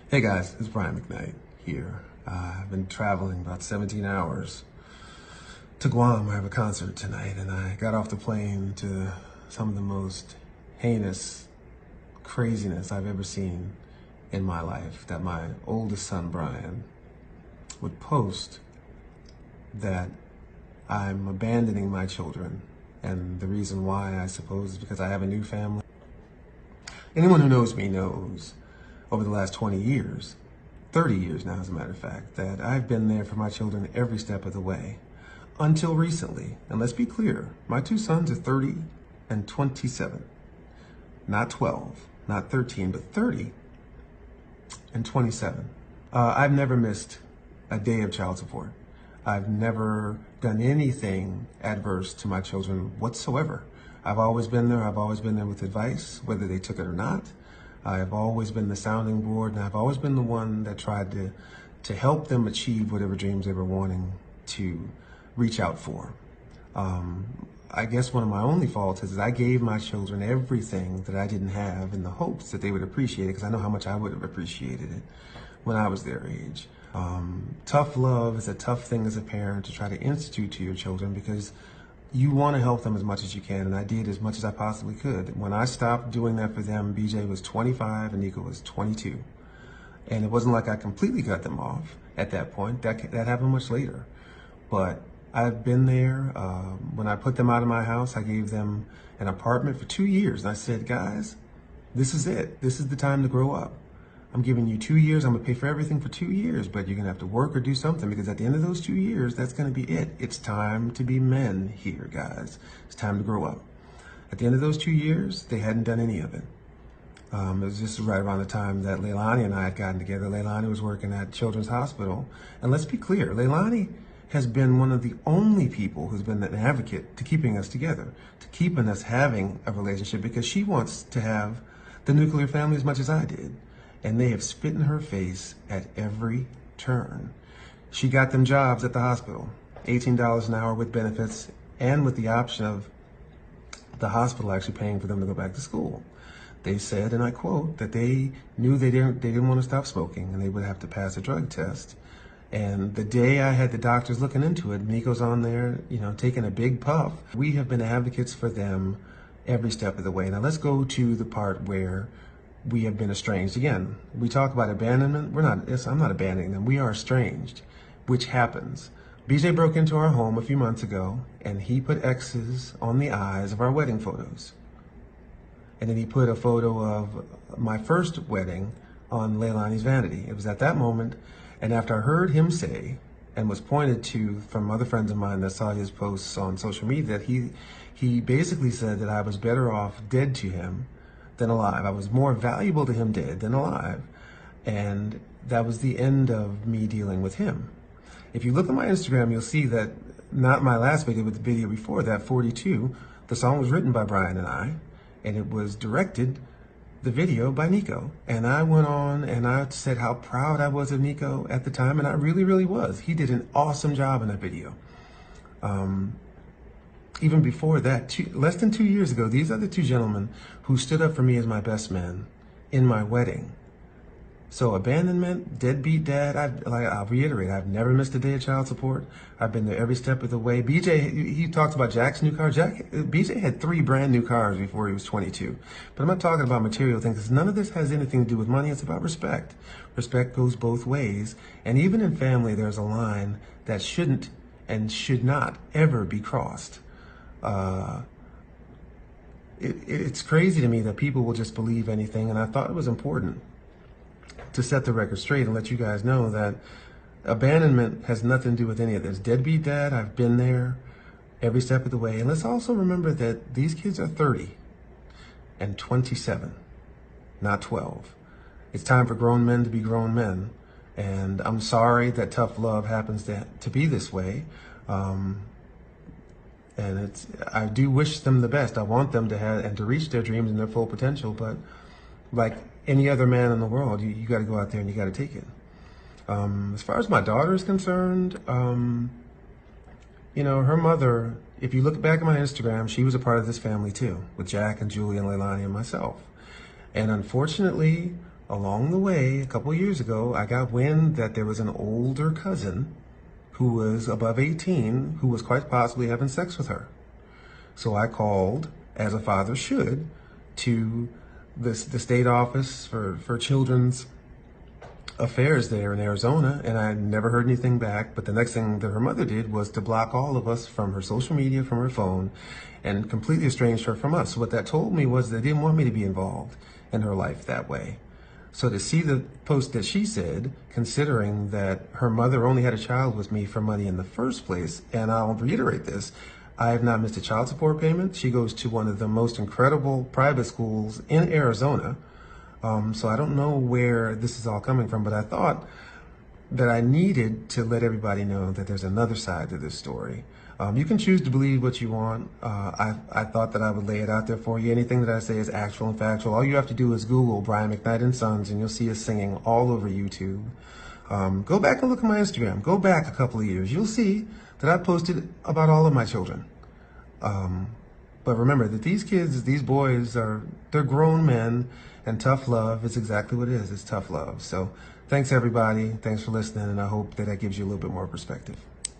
Hey guys, it's Brian McKnight here. I've been traveling about 17 hours to Guam. I have a concert tonight, and I got off the plane to some of the most heinous craziness I've ever seen in my life. That my oldest son, Brian, would post that I'm abandoning my children. And the reason why, I suppose, is because I have a new family. Anyone who knows me knows over the last 20 years, 30 years now as a matter of fact, that I've been there for my children every step of the way. Until recently, and let's be clear, my two sons are 30 and 27. Not 12, not 13, but 30 and 27. I've never missed a day of child support. I've never done anything adverse to my children whatsoever. I've always been there. I've always been there with advice, whether they took it or not. I've always been the sounding board, and I've always been the one that tried to help them achieve whatever dreams they were wanting to reach out for. I guess one of my only faults is I gave my children everything that I didn't have in the hopes that they would appreciate it, because I know how much I would have appreciated it when I was their age. Tough love is a tough thing as a parent to try to institute to your children, because you want to help them as much as you can, and I did as much as I possibly could. When I stopped doing that for them, BJ was 25 and Nico was 22. And it wasn't like I completely cut them off at that point. That happened much later. But I've been there. When I put them out of my house, I gave them an apartment for 2 years. And I said, guys, this is it. This is the time to grow up. I'm giving you 2 years. I'm going to pay for everything for 2 years, but you're going to have to work or do something, because at the end of those 2 years, that's going to be it. It's time to be men here, guys. It's time to grow up. At the end of those 2 years, they hadn't done any of it. It was just right around the time that Leilani and I had gotten together. Leilani was working at Children's Hospital. And let's be clear, Leilani has been one of the only people who's been an advocate to keeping us together, to keeping us having a relationship, because she wants to have the nuclear family as much as I did. And they have spit in her face at every turn. She got them jobs at the hospital, $18 an hour with benefits, and with the option of the hospital actually paying for them to go back to school. They said, and I quote, that they knew they didn't want to stop smoking, and they would have to pass a drug test. And the day I had the doctors looking into it, Nico's on there, taking a big puff. We have been advocates for them every step of the way. Now let's go to the part where we have been estranged. Again, we talk about abandonment. I'm not abandoning them. We are estranged, which happens. BJ broke into our home a few months ago, and he put X's on the eyes of our wedding photos. And then he put a photo of my first wedding on Leilani's vanity. It was at that moment, and after I heard him say, and was pointed to from other friends of mine that saw his posts on social media, that he basically said that I was better off dead to him than alive. I was more valuable to him dead than alive. And that was the end of me dealing with him. If you look at my Instagram, you'll see that, not my last video, but the video before that, 42, the song was written by Brian and I, and it was directed, the video, by Nico. And I went on and I said how proud I was of Nico at the time, and I really, really was. He did an awesome job in that video. Even before that, less than 2 years ago, these are the two gentlemen who stood up for me as my best man in my wedding. So abandonment, deadbeat dad, I'll reiterate, I've never missed a day of child support. I've been there every step of the way. BJ, he talks about Jack's new car. BJ had 3 brand new cars before he was 22. But I'm not talking about material things, because none of this has anything to do with money. It's about respect. Respect goes both ways. And even in family, there's a line that shouldn't and should not ever be crossed. It's crazy to me that people will just believe anything, and I thought it was important to set the record straight and let you guys know that abandonment has nothing to do with any of this. Deadbeat dad, I've been there every step of the way. And let's also remember that these kids are 30 and 27, not 12. It's time for grown men to be grown men. And I'm sorry that tough love happens to be this way. And I do wish them the best. I want them to have and to reach their dreams and their full potential. But like any other man in the world, you got to go out there and you got to take it. As far as my daughter is concerned, her mother, if you look back at my Instagram, she was a part of this family too, with Jack and Julie and Leilani and myself. And unfortunately, along the way, a couple of years ago, I got wind that there was an older cousin who was above 18 who was quite possibly having sex with her. So I called, as a father should, to the state office for children's affairs there in Arizona, and I never heard anything back. But the next thing that her mother did was to block all of us from her social media, from her phone, and completely estranged her from us. So what that told me was they didn't want me to be involved in her life that way. So to see the post that she said, considering that her mother only had a child with me for money in the first place, and I'll reiterate this, I have not missed a child support payment. She goes to one of the most incredible private schools in Arizona. So I don't know where this is all coming from, but I thought that I needed to let everybody know that there's another side to this story. You can choose to believe what you want. I thought that I would lay it out there for you. Anything that I say is actual and factual. All you have to do is Google Brian McKnight and Sons, and you'll see us singing all over YouTube. Go back and look at my Instagram. Go back a couple of years. You'll see that I posted about all of my children. But remember that these kids, these boys, they're grown men, and tough love is exactly what it is. It's tough love. So thanks, everybody. Thanks for listening, and I hope that gives you a little bit more perspective.